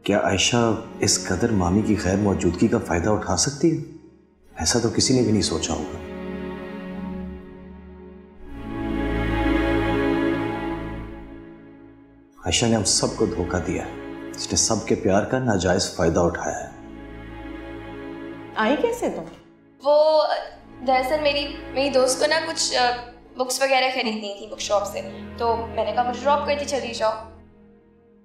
क्या आयशा इस कदर मामी की गैर मौजूदगी का फायदा उठा सकती है? ऐसा तो किसी ने भी नहीं सोचा होगा। आयशा ने हम सबको धोखा दिया है। इसने सबके प्यार का नाजायज फायदा उठाया है। आई कैसे तुम? वो दरअसल मेरी दोस्त को ना कुछ बुक्स वगैरह खरीदनी थी बुक शॉप से, तो मैंने कहा मुझे ड्रॉप करती चली जाओ।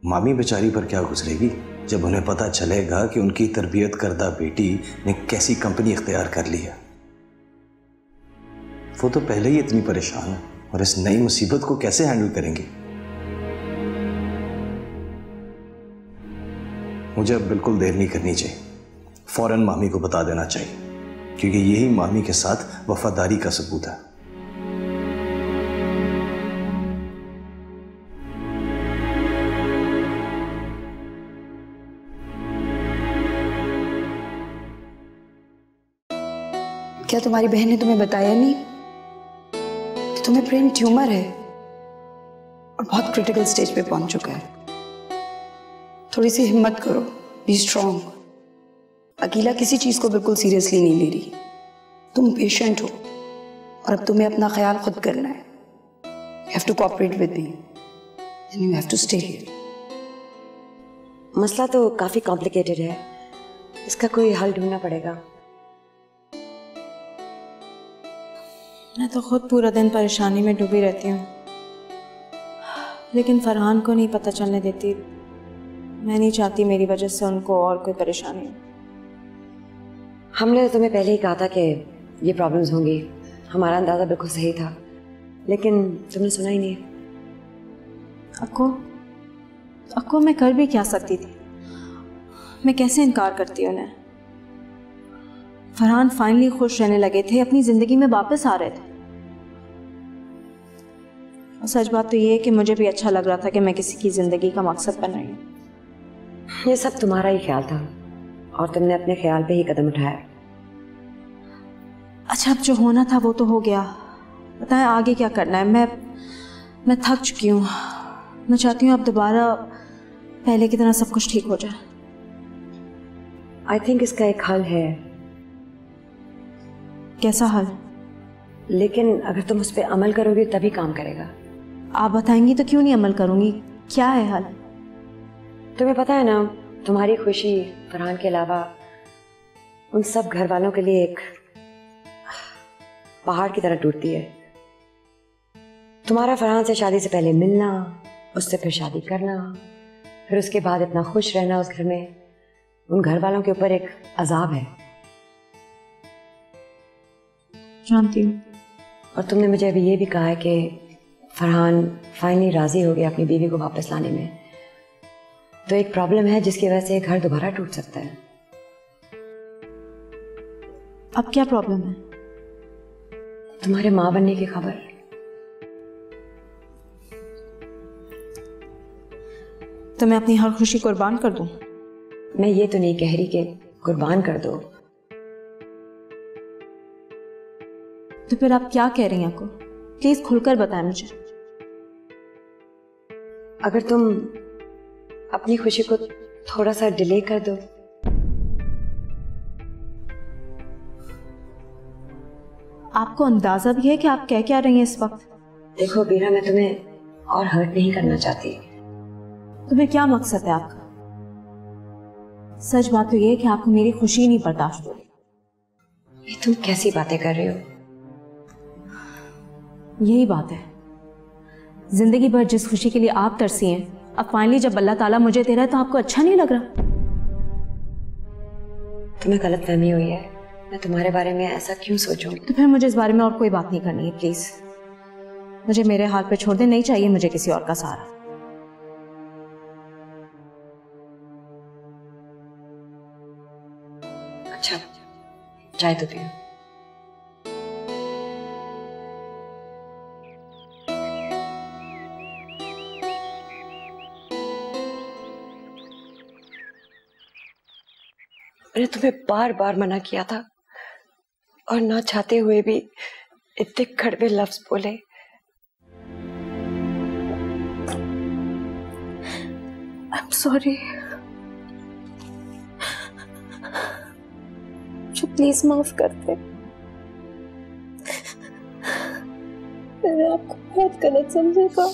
मामी बेचारी पर क्या गुजरेगी जब उन्हें पता चलेगा कि उनकी तरबियत करदा बेटी ने कैसी कंपनी इख्तियार कर ली है। वो तो पहले ही इतनी परेशान है और इस नई मुसीबत को कैसे हैंडल करेंगी। मुझे अब बिल्कुल देर नहीं करनी चाहिए, फौरन मामी को बता देना चाहिए, क्योंकि यही मामी के साथ वफादारी का सबूत है। क्या तुम्हारी बहन ने तुम्हें बताया नहीं कि तुम्हें ब्रेन ट्यूमर है और बहुत क्रिटिकल स्टेज पे पहुंच चुका है? थोड़ी सी हिम्मत करो, बी स्ट्रॉन्ग। अकीला किसी चीज को बिल्कुल सीरियसली नहीं ले रही। तुम पेशेंट हो और अब तुम्हें अपना ख्याल खुद करना है। You have to cooperate with me and you have to stay here. मसला तो काफी कॉम्प्लिकेटेड है, इसका कोई हल ढूंढना पड़ेगा। मैं तो खुद पूरा दिन परेशानी में डूबी रहती हूँ, लेकिन फरहान को नहीं पता चलने देती। मैं नहीं चाहती मेरी वजह से उनको और कोई परेशानी हो। हमने तो तुम्हें पहले ही कहा था कि ये प्रॉब्लम्स होंगी, हमारा अंदाजा बिल्कुल सही था, लेकिन तुमने सुना ही नहीं। अक्को मैं कर भी क्या सकती थी? मैं कैसे इनकार करती उन्हें? फरहान फाइनली खुश रहने लगे थे, अपनी जिंदगी में वापस आ रहे थे। और सच बात तो ये है कि मुझे भी अच्छा लग रहा था कि मैं किसी की जिंदगी का मकसद बन रही हूँ। ये सब तुम्हारा ही ख्याल था और तुमने अपने ख्याल पे ही कदम उठाया। अच्छा, अब जो होना था वो तो हो गया। बताएं आगे क्या करना है? मैं थक चुकी हूँ। मैं चाहती हूँ अब दोबारा पहले की तरह सब कुछ ठीक हो जाए। आई थिंक इसका एक हल है। कैसा हल? लेकिन अगर तुम उस पर अमल करोगी तभी काम करेगा। आप बताएंगी तो क्यों नहीं अमल करूंगी। क्या है हल? तुम्हें पता है ना, तुम्हारी खुशी फरहान के अलावा उन सब घर वालों के लिए एक पहाड़ की तरह टूटती है। तुम्हारा फरहान से शादी से पहले मिलना, उससे फिर शादी करना, फिर उसके बाद इतना खुश रहना उस घर में, उन घर वालों के ऊपर एक अजाब है। जानती हूँ। और तुमने मुझे अभी ये भी कहा है कि फरहान फाइनली राजी हो गया अपनी बीवी को वापस लाने में। तो एक प्रॉब्लम है जिसकी वजह से घर दोबारा टूट सकता है। अब क्या प्रॉब्लम है? तुम्हारे मां बनने की खबर। तो मैं अपनी हर खुशी कुर्बान कर दूं? मैं ये तो नहीं कह रही कि कुर्बान कर दो। तो फिर आप क्या कह रही हैं? आपको प्लीज खुलकर बताएं मुझे। अगर तुम अपनी खुशी को थोड़ा सा डिले कर दो। आपको अंदाजा भी है कि आप क्या रही हैं इस वक्त? देखो बीरा, मैं तुम्हें और हर्ट नहीं करना चाहती। तो फिर क्या मकसद है आपका? सच बात तो ये है कि आपको मेरी खुशी नहीं बर्दाश्त हो रही। ये तुम कैसी बातें कर रही हो? यही बात है। जिंदगी भर जिस खुशी के लिए आप तरसी हैं, अब फाइनली जब अल्लाह ताला मुझे दे रहा है तो आपको अच्छा नहीं लग रहा? तुम्हें गलतफहमी हुई है। मैं तुम्हारे बारे में ऐसा क्यों सोचूं? तो फिर मुझे इस बारे में और कोई बात नहीं करनी है प्लीज। मुझे मेरे हाल पे छोड़ दे, नहीं चाहिए मुझे किसी और का सहारा। अच्छा, चाय तो पियो। मैंने तुम्हें बार बार मना किया था और ना चाहते हुए भी इतने कड़वे लफ्ज बोले। I'm sorry। मुझे प्लीज माफ कर दे। मैंने आपको बहुत गलत समझा था।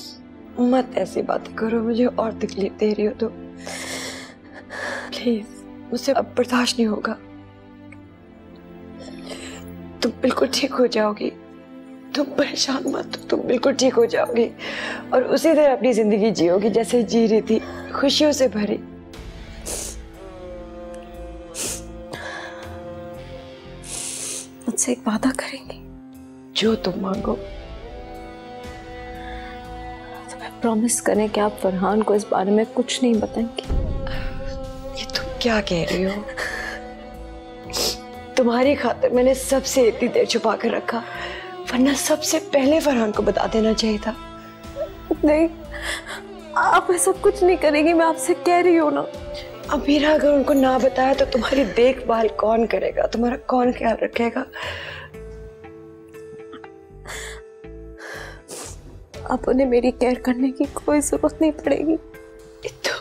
मत ऐसी बातें करो, मुझे और तकलीफ दे रही हो तो प्लीज, मुझसे अब बर्दाश्त नहीं होगा। तुम बिल्कुल ठीक हो जाओगी, तुम परेशान मत हो, तुम बिल्कुल ठीक हो जाओगी और उसी तरह अपनी जिंदगी जियोगी जैसे जी रही थी, खुशियों से भरी। मुझसे एक वादा करेंगी? जो तुम मांगो। तो मैं प्रॉमिस करें कि आप फरहान को इस बारे में कुछ नहीं बताएंगी। ये तुम क्या कह रही हो? तुम्हारी खातिर मैंने सबसे इतनी देर छुपा कर रखा, वरना सबसे पहले फरहान को बता देना चाहिए था। नहीं, आप ऐसा कुछ नहीं करेंगी, मैं आपसे कह रही हूँ ना। अब मेरा अगर उनको ना बताया तो तुम्हारी देखभाल कौन करेगा, तुम्हारा कौन ख्याल रखेगा? अब उन्हें मेरी केयर करने की कोई जरूरत नहीं पड़ेगी। तो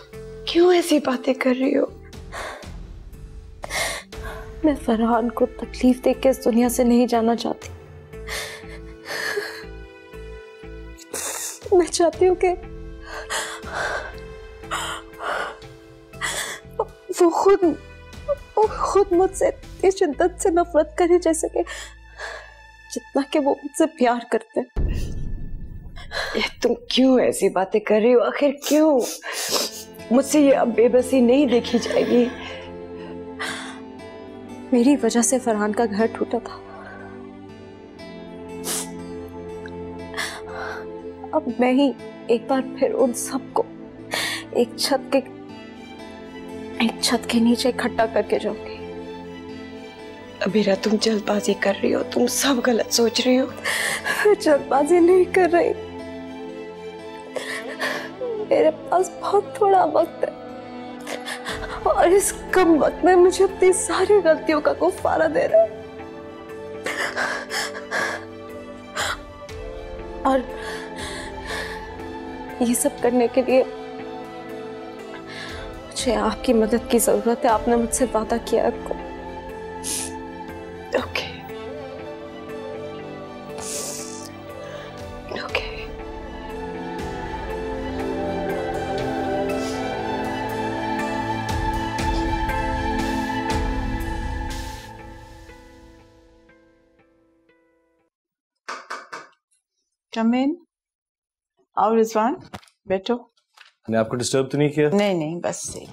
क्यों ऐसी बातें कर रही हो? मैं फरहान को तकलीफ देख के इस दुनिया से नहीं जाना चाहती। मैं चाहती हूँ कि वो खुद मुझसे इतनी शिद्दत से नफरत करे जैसे कि जितना कि वो मुझसे प्यार करते। ये तुम क्यों ऐसी बातें कर रही हो? आखिर क्यों? मुझसे ये अब बेबसी नहीं देखी जाएगी। मेरी वजह से फरहान का घर टूटा था। अब मैं ही एक बार फिर उन सबको एक छत के नीचे इकट्ठा करके जाऊंगी। अबीरा, तुम जल्दबाजी कर रही हो, तुम सब गलत सोच रही हो। मैं जल्दबाजी नहीं कर रही, मेरे पास बहुत थोड़ा वक्त है और इस कम वक्त में मुझे अपनी सारी गलतियों का कुफारा दे रहा है। और ये सब करने के लिए मुझे आपकी मदद की जरूरत है। आपने मुझसे वादा किया है आपको। Okay okay. Come in. आओ रिजवान, बैठो। मैंने आपको डिस्टर्ब तो नहीं किया? नहीं नहीं, बस एक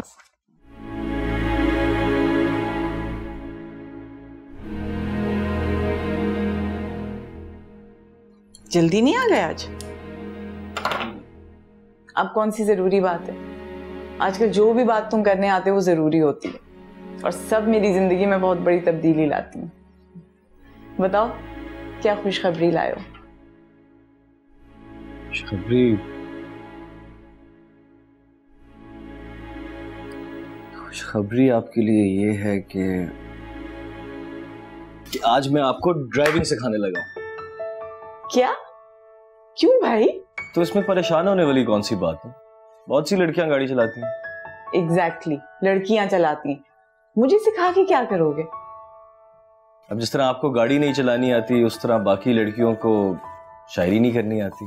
जल्दी नहीं आ गए आज? अब कौन सी जरूरी बात है? आजकल जो भी बात तुम करने आते हो वो जरूरी होती है और सब मेरी जिंदगी में बहुत बड़ी तब्दीली लाती है। बताओ क्या खुशखबरी लाए हो? खुशखबरी आपके लिए ये है कि आज मैं आपको ड्राइविंग सिखाने लगा हूं। क्या? क्यों भाई? तो इसमें परेशान होने वाली कौन सी बात है? बहुत सी लड़कियां गाड़ी चलाती हैं। एग्जैक्टली, लड़कियां चलाती हैं। मुझे सिखा के क्या करोगे? अब जिस तरह आपको गाड़ी नहीं चलानी आती, उस तरह बाकी लड़कियों को शायरी नहीं करनी आती।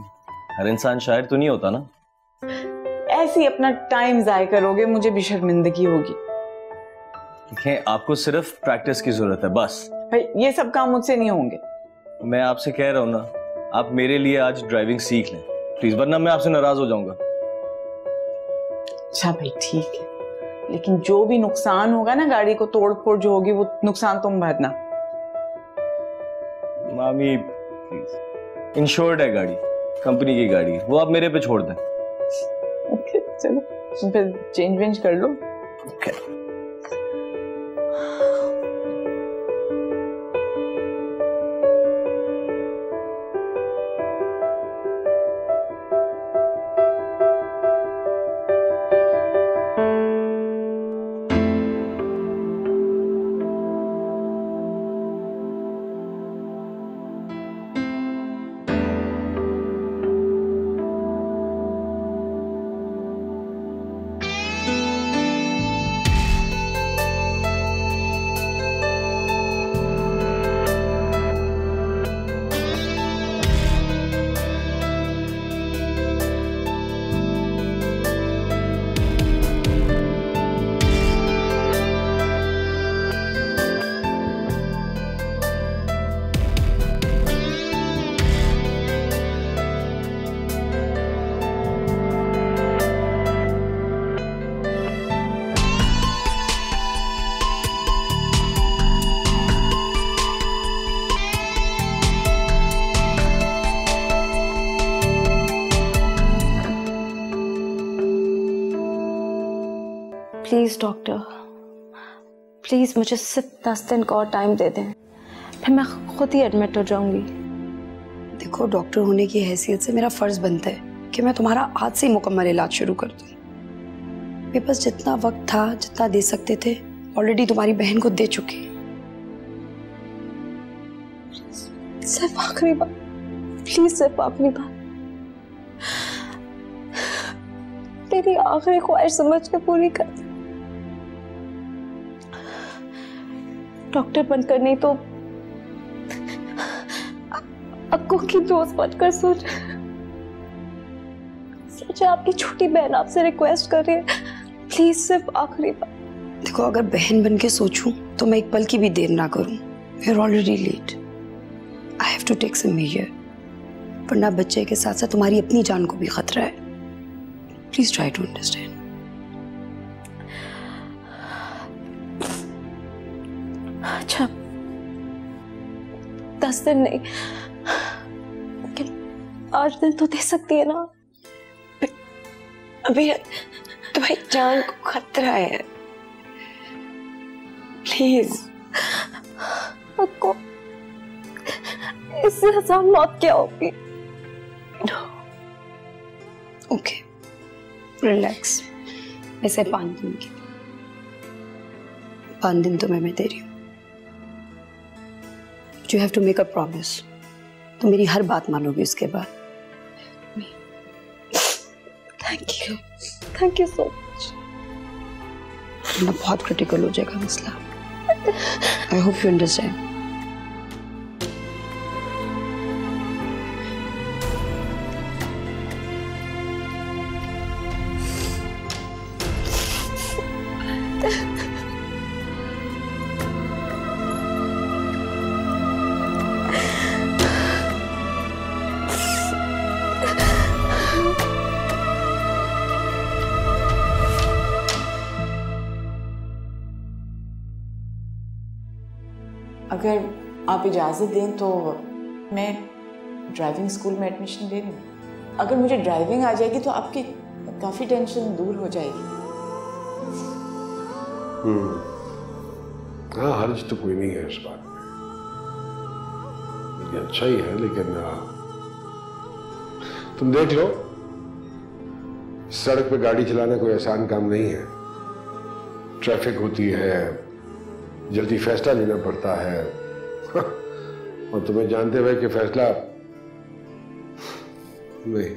हर इंसान शायर तो नहीं होता ना। ऐसे ही अपना टाइम जाया करोगे, मुझे भी शर्मिंदगी होगी। देखें, आपको सिर्फ प्रैक्टिस की जरूरत है, बस। भाई ये सब काम मुझसे नहीं होंगे। मैं आपसे कह रहा हूं ना, आप मेरे लिए आज ड्राइविंग सीख लें प्लीज, वरना मैं आपसे नाराज हो जाऊंगा। अच्छा भाई ठीक है, लेकिन जो भी नुकसान होगा ना, गाड़ी को तोड़ फोड़ जो होगी, वो नुकसान तुम भरना। मामी प्लीज, इंश्योर्ड है गाड़ी, कंपनी की गाड़ी है, वो आप मेरे पे छोड़ दें। ओके चलो, तुम फिर चेंज वेंज कर लो। ओके। प्लीज़ डॉक्टर, प्लीज़ मुझे सिर्फ 10 दिन का और टाइम दे दें, फिर मैं खुद ही एडमिट हो जाऊंगी। देखो, डॉक्टर होने की हैसियत से मेरा फ़र्ज़ बनता है कि मैं तुम्हारा आज से ही मुकम्मल इलाज शुरू कर दूँ। मेरे पास जितना वक्त था, जितना दे सकते थे, ऑलरेडी तुम्हारी बहन को दे चुके। सिर्फ आखिरी बार, प्लीज सिर्फ आखिरी बार, तेरी आखिरी ख्वाहिश समझ के पूरी कर। डॉक्टर बनकर नहीं तो अक्कू की दोस्त बनकर सोचे आपकी छोटी बहन आपसे रिक्वेस्ट कर रही है, प्लीज सिर्फ आखिरी बार। देखो, अगर बहन बन के सोचूं तो मैं एक पल की भी देर ना करूं। We are already late. I have to take some major, वरना बच्चे के साथ साथ तुम्हारी अपनी जान को भी खतरा है। Please try to understand. अच्छा, 10 दिन नहीं, 8 दिन तो दे सकती है ना? अभी तुम्हारी जान को खतरा है, प्लीज। अक्को, इससे आसान मौत क्या होगी? Okay, relax. ऐसे 5 दिन की 5 दिन तुम्हें मैं दे रही हूँ। You have to make a promise. तो मेरी हर बात मानोगी उसके बाद। Thank you so much. बहुत क्रिटिकल हो जाएगा मसला। I hope you understand. अगर आप इजाज़त दें तो मैं ड्राइविंग स्कूल में एडमिशन ले लूँ। अगर मुझे ड्राइविंग आ जाएगी तो आपकी काफ़ी टेंशन दूर हो जाएगी। हाँ, हर्ज तो कोई नहीं है इस बात में। ये अच्छा ही है, लेकिन तुम देख लो, सड़क पे गाड़ी चलाना कोई आसान काम नहीं है। ट्रैफिक होती है, जल्दी फैसला लेना पड़ता है और तुम्हें जानते हुए कि फैसला नहीं,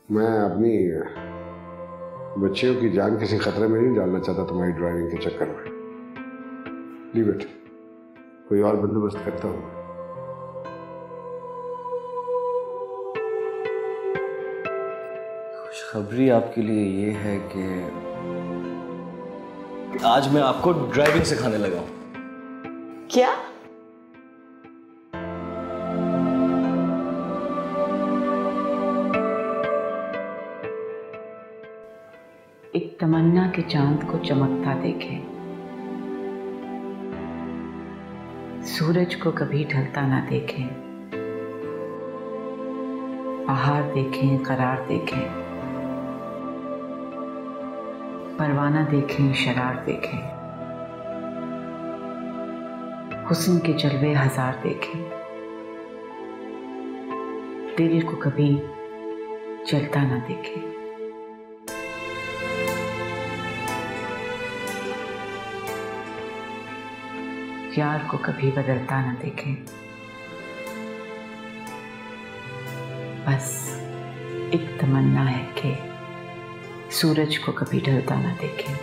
मैं अपनी बच्चियों की जान किसी खतरे में नहीं डालना चाहता तुम्हारी ड्राइविंग के चक्कर में। लीव इट, कोई और बंदोबस्त करता हूँ। खुशखबरी आपके लिए ये है कि आज मैं आपको ड्राइविंग सिखाने लगा हूं। क्या? एक तमन्ना के चांद को चमकता देखे, सूरज को कभी ढलता ना देखे, पहाड़ देखें, करार देखें, परवाना देखें, शरार देखें, हुस्न के जलवे हजार देखें, दिल को कभी जलता ना देखें। यार को कभी बदलता ना देखें। बस एक तमन्ना है कि सूरज को कभी ढलता ना देखें।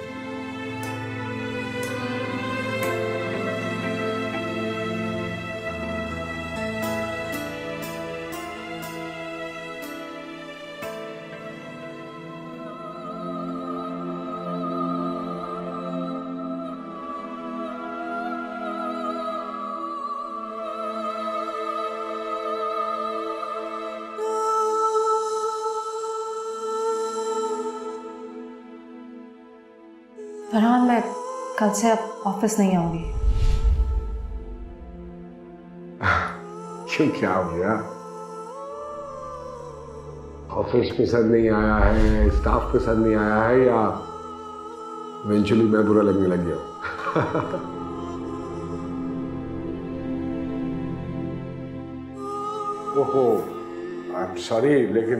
फरहान, मैं कल से अब ऑफिस नहीं आऊंगी। क्यों, क्या हो गया? ऑफिस पसंद नहीं आया है, स्टाफ पसंद नहीं आया है, या इवेंचुअली मैं बुरा लगने लग गया हूँ। ओहो, आई एम सॉरी, लेकिन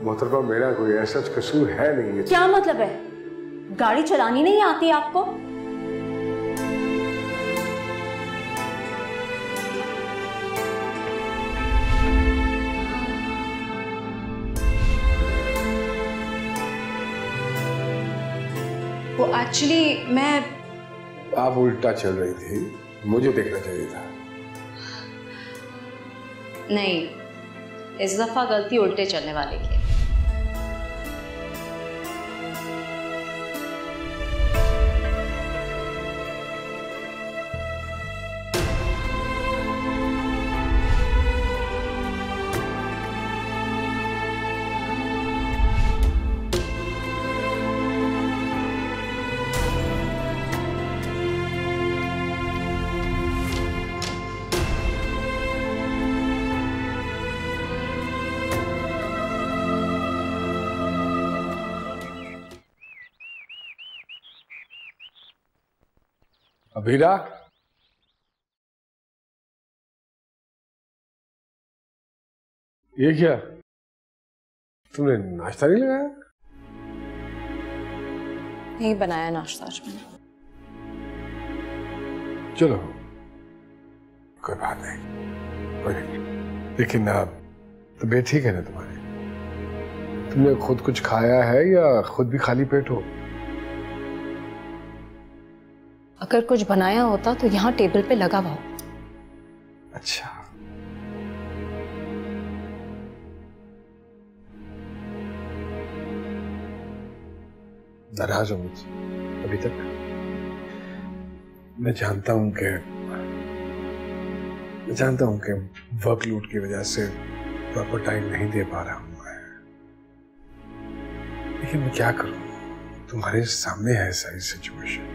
मोहतरमा मेरा कोई ऐसा कसूर है नहीं। क्या मतलब है? गाड़ी चलानी नहीं आती आपको? वो एक्चुअली आप उल्टा चल रही थी, मुझे देखना चाहिए था। नहीं, इस दफा गलती उल्टे चलने वाले की है। अभीरा, ये क्या? तुमने नाश्ता नहीं लगाया? नहीं बनाया नाश्ता आज मैंने। चलो, कोई बात नहीं, कोई नहीं। लेकिन तबीयत ठीक है ना तुम्हारी? तुमने खुद कुछ खाया है या खुद भी खाली पेट हो? अगर कुछ बनाया होता तो यहाँ टेबल पे लगा हुआ। अच्छा, नाराज हो मुझसे अभी तक? मैं जानता हूं कि वर्कलोड की वजह से प्रॉपर टाइम नहीं दे पा रहा हूं मैं, लेकिन मैं क्या करूं? तुम्हारे सामने है सारी सिचुएशन।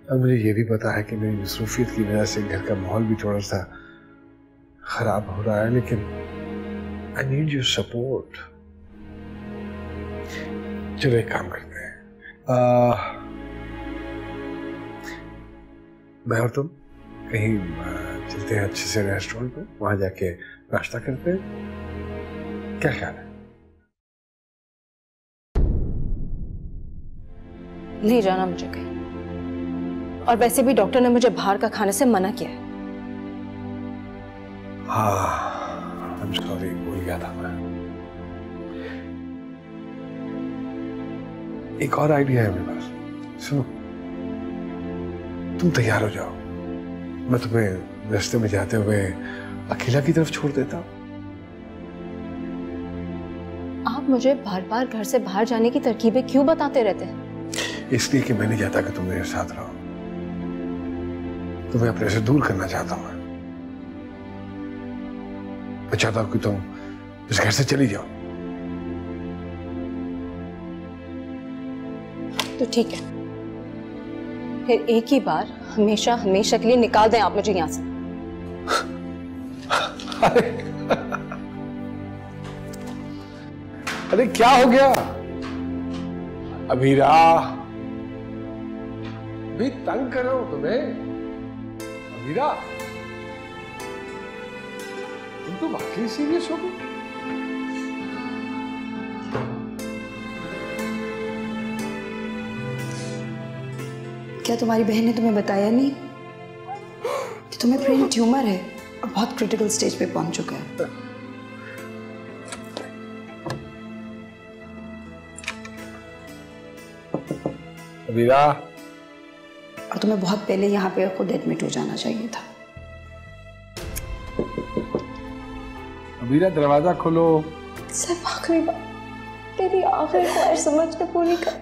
और मुझे ये भी पता है कि मेरी मसरूफियत की वजह से घर का माहौल भी थोड़ा सा खराब हो रहा है, लेकिन आई नीड योर सपोर्ट। चलो एक काम करते हैं, मैं और तुम कहीं चलते हैं अच्छे से रेस्टोरेंट पे, वहां जाके नाश्ता करते हैं, क्या ख्याल है? नहीं जाना मुझे कहीं, और वैसे भी डॉक्टर ने मुझे बाहर का खाने से मना किया है। हाँ, I'm sorry, भूल गया था मैं। एक और आइडिया है मेरे पास, सुनो। तुम तैयार हो जाओ, मैं तुम्हें रास्ते में जाते हुए अकेला की तरफ छोड़ देता हूँ। आप मुझे बार बार घर से बाहर जाने की तरकीबें क्यों बताते रहते हैं? इसलिए कि मैं नहीं चाहता कि तुम मेरे साथ रहो, तुम्हें अपने से दूर करना चाहता हूं। मैं चाहता हूं कि तुम इस घर से चली जाओ। तो ठीक है, फिर एक ही बार हमेशा हमेशा के लिए निकाल दें आप मुझे यहां से। अरे क्या हो गया अभीरा? भी तंग कर रहा हूं तुम्हें अभीरा? तुम तो वाकई सीरियस हो गई। क्या तुम्हारी बहन ने तुम्हें बताया नहीं कि तुम्हें ब्रेन ट्यूमर है और बहुत क्रिटिकल स्टेज पे पहुंच चुका है? अभीरा, और तुम्हें बहुत पहले यहाँ पे खुद एडमिट हो जाना चाहिए था। अभीरा, दरवाजा खोलो। सिर्फ आखिरी बार, तेरी आखिरी ख्वाहिश समझ के पूरी कर,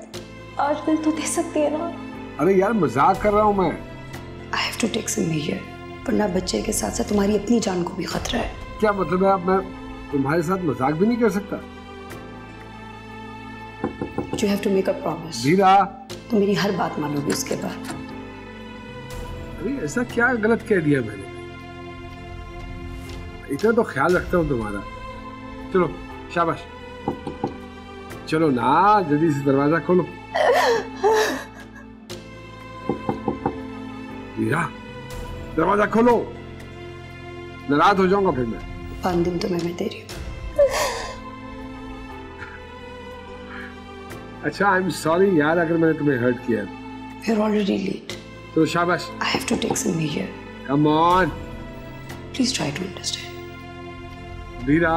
आज दिल तो दे सकती है ना? अरे यार, मजाक कर रहा हूं मैं। I have to take some major, वरना बच्चे के साथ साथ तुम्हारी अपनी जान को भी खतरा है। क्या मतलब है? अब मैं तुम्हारे साथ मजाक भी नहीं कर सकता। You have to make a promise. वीरा, तो मेरी हर बात मानोगी उसके बाद। अरे ऐसा क्या गलत कह दिया मैंने? इतना तो ख्याल रखता हूँ तुम्हारा। चलो शाबाश, चलो ना, जल्दी से दरवाजा खोलो। मीरा, दरवाजा खोलो, नाराज हो जाऊंगा फिर मैं। 5 दिन तुम्हें मैं दे रही हूँ। अच्छा, आई एम सॉरी यार अगर मैंने तुम्हें हर्ट किया। You're already late. तो शाबाश। I have to take some measure. Come on. Please try to understand. Meera,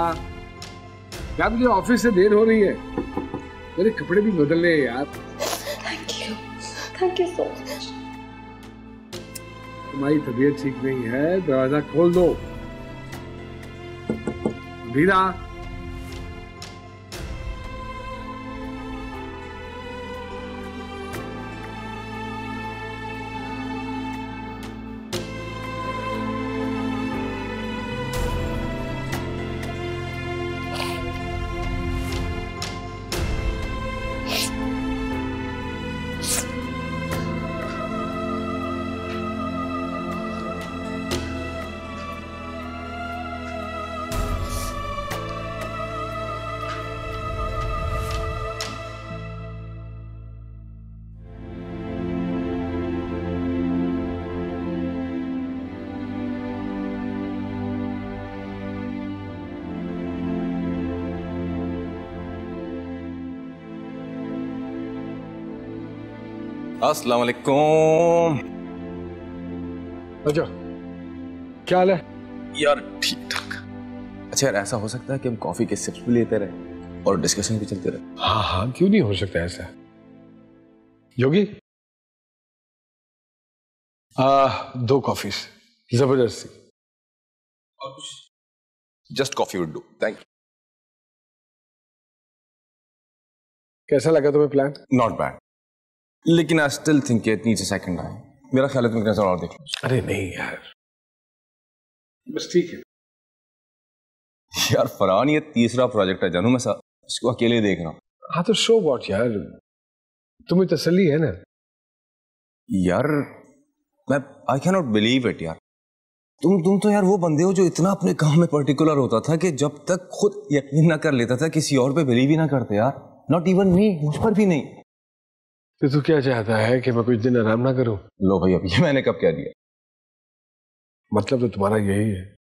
क्या मुझे ऑफिस से देर हो रही है? मेरे कपड़े भी बदलने हैं यार। Thank you. Thank you so much. तुम्हारी तबीयत ठीक नहीं है, दरवाजा खोल दो। मीरा, अस्सलाम वालेकुम। अच्छा, क्या हाल है? यार ठीक ठाक। अच्छा यार, ऐसा हो सकता है कि हम कॉफी के सिप्स भी लेते रहे और डिस्कशन भी चलते रहे? हाँ हाँ, क्यों नहीं हो सकता ऐसा। योगी, 2 कॉफीज जबरदस्ती। Just coffee would do, thank you. कैसा लगा तुम्हें प्लान? नॉट बैड, लेकिन I still think it needs a second time. मेरा ख्याल है तुम नजर और देख लो। अरे नहीं यार, बस ठीक है। यार फरहान, ये तीसरा प्रोजेक्ट है जानू, मैं इसको अकेले देख रहा हूँ। हाँ तो शो वॉट यार, तुम्हें तसल्ली है ना। यार मैं I can not believe it यार। तुम तो यार वो बंदे हो जो इतना अपने काम में पर्टिकुलर होता था कि जब तक खुद यकीन ना कर लेता था किसी और पे बिलीव ही ना करते यार। नॉट इवन मी, मुझ पर भी नहीं। तो तू क्या चाहता है कि मैं कुछ दिन आराम ना करूं? लो भाई, अब ये मैंने कब कह दिया? मतलब तो तुम्हारा यही है।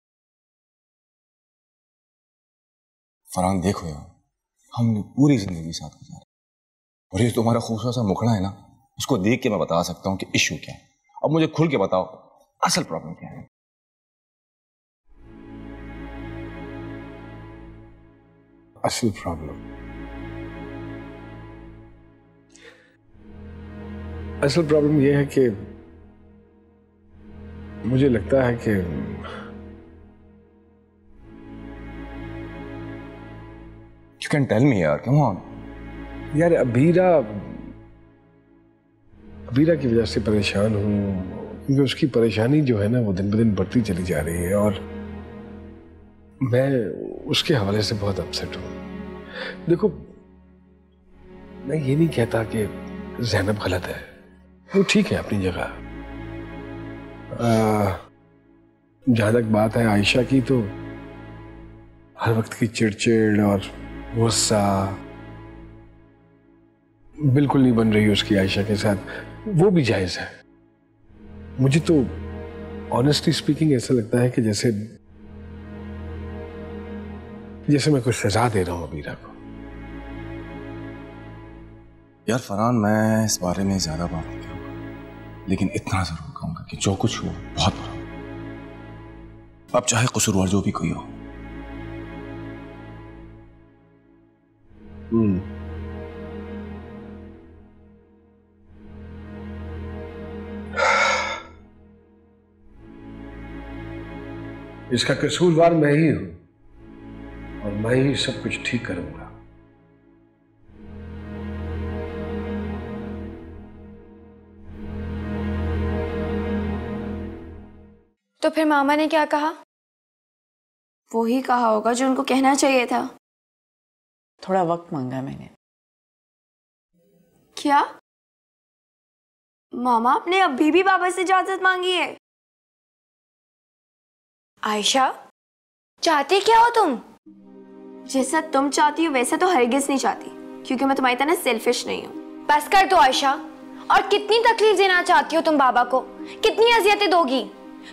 फरहान देखो यार, हमने पूरी जिंदगी साथ गुजारी और ये तुम्हारा खूबसूरत सा मुखड़ा है ना, उसको देख के मैं बता सकता हूं कि इशू क्या है। अब मुझे खुल के बताओ असल प्रॉब्लम क्या है। असल प्रॉब्लम, असल प्रॉब्लम यह है कि मुझे लगता है कि यू कैन टेल मी यार, कम ऑन। यार अबीरा की वजह से परेशान हूं, क्योंकि उसकी परेशानी जो है ना वो दिन ब दिन बढ़ती चली जा रही है और मैं उसके हवाले से बहुत अपसेट हूं। देखो, मैं ये नहीं कहता कि ज़ैनब गलत है, वो ठीक है अपनी जगह। जहां तक बात है आयशा की, तो हर वक्त की चिड़चिड़ और गुस्सा बिल्कुल नहीं बन रही उसकी आयशा के साथ, वो भी जायज है। मुझे तो ऑनेस्टली स्पीकिंग ऐसा लगता है कि जैसे मैं कुछ सजा दे रहा हूं अबीरा को। यार फरहान, मैं इस बारे में ज्यादा बात नहीं करूंगा, लेकिन इतना जरूर कहूंगा कि जो कुछ हुआ बहुत बुरा। अब चाहे कसूरवार जो भी कोई हो। इसका कसूरवार मैं ही हूं और मैं ही सब कुछ ठीक करूंगा। तो फिर मामा ने क्या कहा? वो ही कहा होगा जो उनको कहना चाहिए था। थोड़ा वक्त मांगा मैंने। क्या मामा आपने अभी भी बाबा से इजाजत मांगी है? आयशा, चाहती क्या हो तुम? जैसा तुम चाहती हो वैसा तो हरगिज नहीं चाहती। क्योंकि मैं तुम्हारी तरह सेल्फिश नहीं हूँ। बस कर दो आयशा। और कितनी तकलीफ देना चाहती हो तुम बाबा को? कितनी अजियतें दोगी?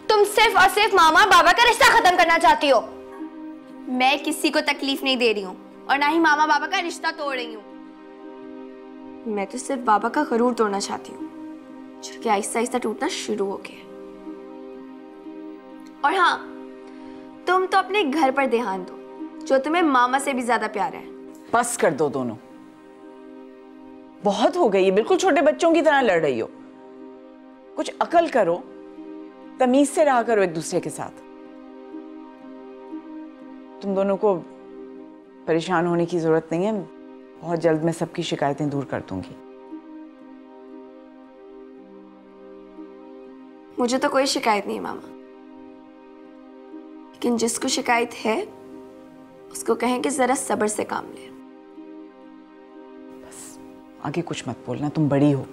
तुम सिर्फ और सिर्फ मामा और बाबा का रिश्ता खत्म करना चाहती हो। मैं किसी को तकलीफ नहीं दे रही हूँ और ना ही मामा बाबा का रिश्ता तोड़ रही हूँ। मैं तो सिर्फ बाबा का गरूर तोड़ना चाहती हूँ, जो कि आहिस्ता आहिस्ता टूटना शुरू हो गया। और हाँ, तुम तो अपने घर पर ध्यान दो, जो तुम्हें मामा से भी ज्यादा प्यारा है। बस कर दो दोनों, बहुत हो गई है। बिल्कुल छोटे बच्चों की तरह लड़ रही हो। कुछ अकल करो, तमीज से रहा करो एक दूसरे के साथ। तुम दोनों को परेशान होने की जरूरत नहीं है। बहुत जल्द मैं सबकी शिकायतें दूर कर दूंगी। मुझे तो कोई शिकायत नहीं है मामा, लेकिन जिसको शिकायत है उसको कहें कि जरा सब्र से काम ले। बस आगे कुछ मत बोलना, तुम बड़ी हो।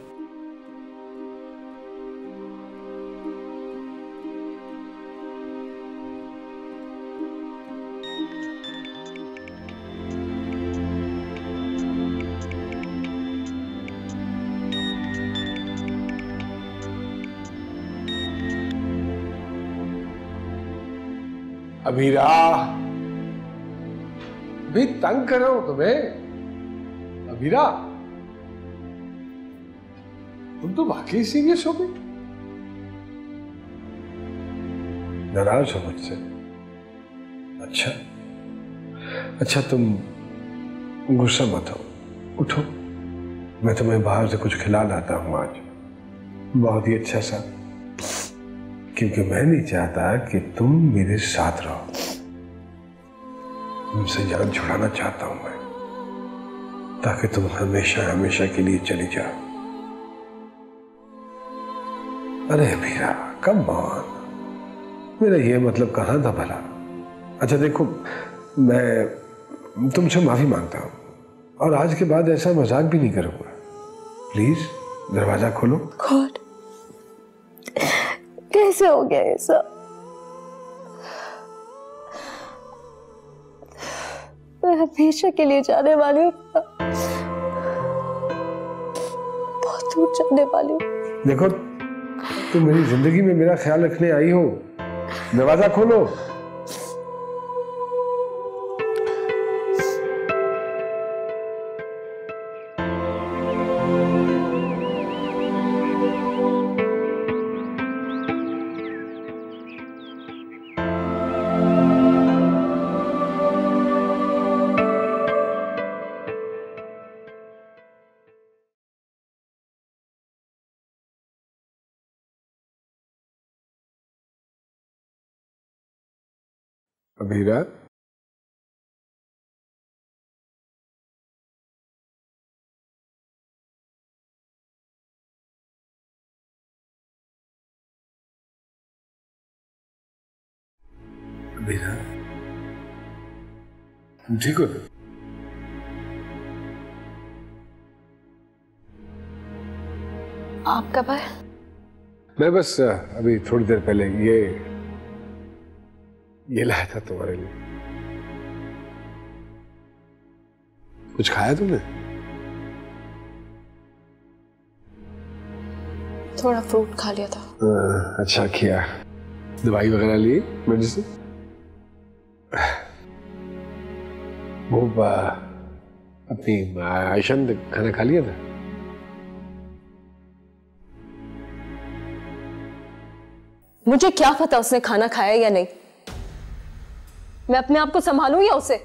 अबीरा, भी तंग कर रहा हूं तुम्हें। अबीरा, तुम तो वाकई सीरियस हो गई। नाराज हो मुझसे? अच्छा अच्छा, तुम गुस्सा मत हो, उठो, मैं तुम्हें बाहर से कुछ खिला लाता हूं आज, बहुत ही अच्छा सा, क्योंकि मैं नहीं चाहता कि तुम मेरे साथ रहो। तुमसे जान छुड़ाना चाहता हूं मैं, ताकि तुम हमेशा हमेशा के लिए चली जाओ। अरे मीरा, कम ऑन, मेरा ये मतलब कहाँ था भला? अच्छा देखो, मैं तुमसे माफी मांगता हूं और आज के बाद ऐसा मजाक भी नहीं करूंगा। प्लीज दरवाजा खोलो। गॉड, कैसे हो गया ये सब? मैं हमेशा के लिए जाने वाली हूँ, बहुत दूर जाने वाली हूँ। देखो, तुम मेरी जिंदगी में मेरा ख्याल रखने आई हो, दरवाजा खोलो। अबीरा, अबीरा, तुम ठीक हो? आप कब आए? मैं बस अभी थोड़ी देर पहले ये लाया था तुम्हारे लिए। कुछ खाया तुमने? थोड़ा फ्रूट खा लिया था। अच्छा किया। दवाई वगैरह ली, मेडिसिन? वो अपनी आयशा ने खाना खा लिया था? मुझे क्या पता उसने खाना खाया या नहीं। मैं अपने आप को संभालूं या उसे?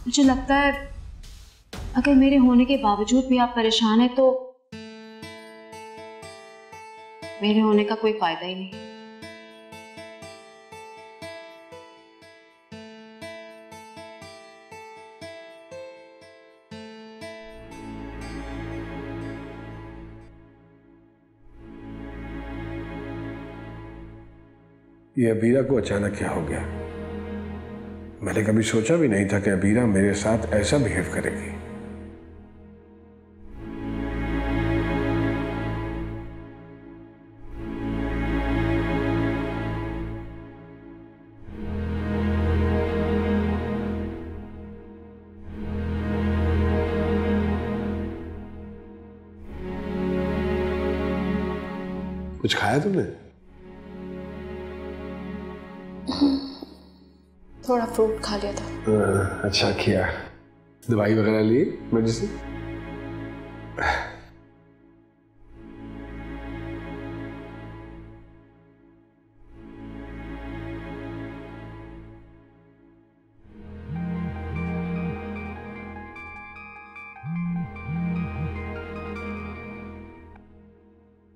मुझे लगता है अगर मेरे होने के बावजूद भी आप परेशान हैं तो मेरे होने का कोई फायदा ही नहीं। ये अबीरा को अचानक क्या हो गया? मैंने कभी सोचा भी नहीं था कि अबीरा मेरे साथ ऐसा बिहेव करेगी। कुछ खाया तुमने? थोड़ा फ्रूट खा लिया था। अच्छा किया। दवाई वगैरह ली? मेडिसिन?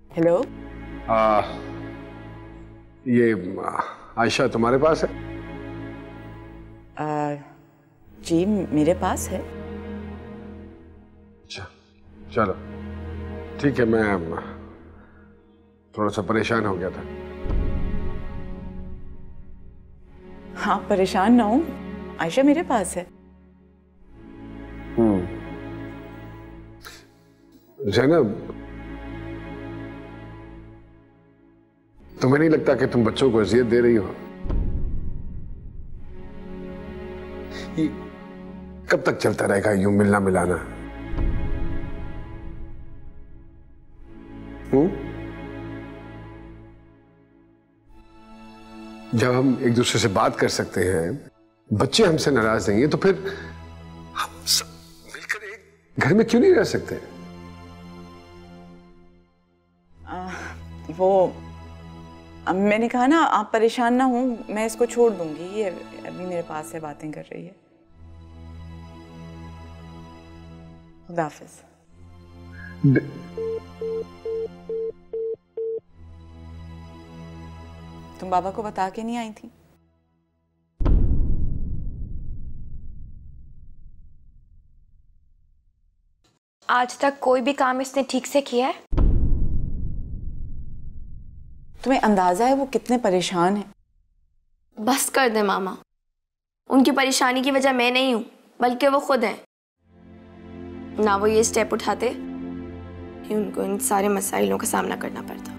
हेलो, ये आयशा तुम्हारे पास है? जी मेरे पास है। अच्छा चलो ठीक है। मैं थोड़ा सा परेशान हो गया था। हाँ परेशान ना हो, आयशा मेरे पास है। ज़ैनब, तुम्हें नहीं लगता कि तुम बच्चों को अजियत दे रही हो? ये कब तक चलता रहेगा यूं मिलना मिलाना? जब हम एक दूसरे से बात कर सकते हैं, बच्चे हमसे नाराज नहीं है, तो फिर हम सब मिलकर एक घर में क्यों नहीं रह सकते? वो मैंने कहा ना, आप परेशान ना हो, मैं इसको छोड़ दूंगी। ये अभी मेरे पास से बातें कर रही है। खुदा हाफिज। तुम बाबा को बता के नहीं आई थी? आज तक कोई भी काम इसने ठीक से किया है? तुम्हें अंदाजा है वो कितने परेशान हैं? बस कर दे मामा, उनकी परेशानी की वजह मैं नहीं हूं, बल्कि वो खुद हैं। ना वो ये स्टेप उठाते कि उनको इन सारे मसाइलों का सामना करना पड़ता।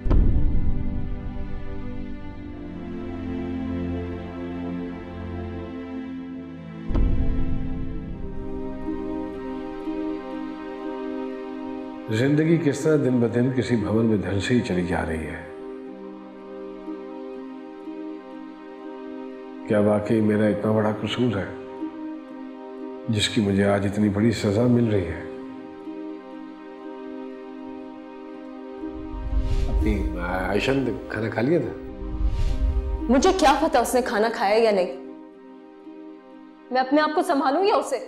जिंदगी किस तरह दिन ब दिन किसी भवन में धंसी ही चली जा रही है। क्या वाकई मेरा इतना बड़ा कसूर है जिसकी मुझे आज इतनी बड़ी सजा मिल रही है? अपनी आयशा ने खाना खा लिया था? मुझे क्या पता उसने खाना खाया या नहीं। मैं अपने आप को संभालूं या उसे?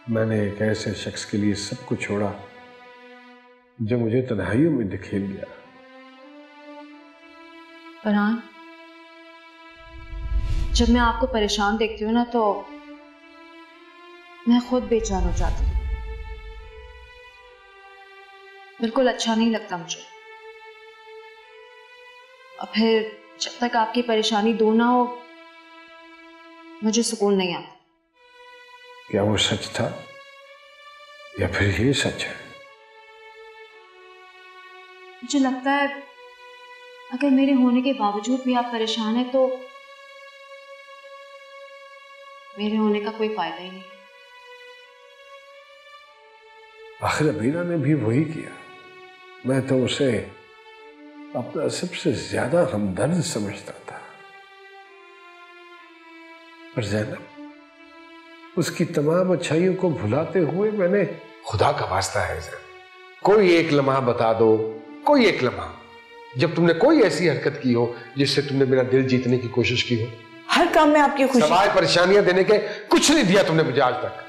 मैंने एक ऐसे शख्स के लिए सब कुछ छोड़ा जो मुझे तन्हाइयों में धकेल गया। फरहान, जब मैं आपको परेशान देखती हूँ ना, तो मैं खुद बेचैन हो जाती हूँ। बिल्कुल अच्छा नहीं लगता मुझे। और फिर जब तक आपकी परेशानी दूर ना हो, मुझे सुकून नहीं आता। क्या वो सच था या फिर ये सच है? मुझे लगता है अगर मेरे होने के बावजूद भी आप परेशान हैं, तो मेरे होने का कोई फायदा ही नहीं। आखिर अबीरा ने भी वही किया। मैं तो उसे अपना सबसे ज्यादा हमदर्द समझता था। पर ज़ैनब, उसकी तमाम अच्छाइयों को भुलाते हुए मैंने, खुदा का वास्ता है ज़ैनब, कोई एक लम्हा बता दो, कोई एक लम्हा जब तुमने कोई ऐसी हरकत की हो जिससे तुमने मेरा दिल जीतने की कोशिश की हो। हर काम में आपकी खुशी। सवाल परेशानियां देने के कुछ नहीं दिया तुमने मुझे आज तक।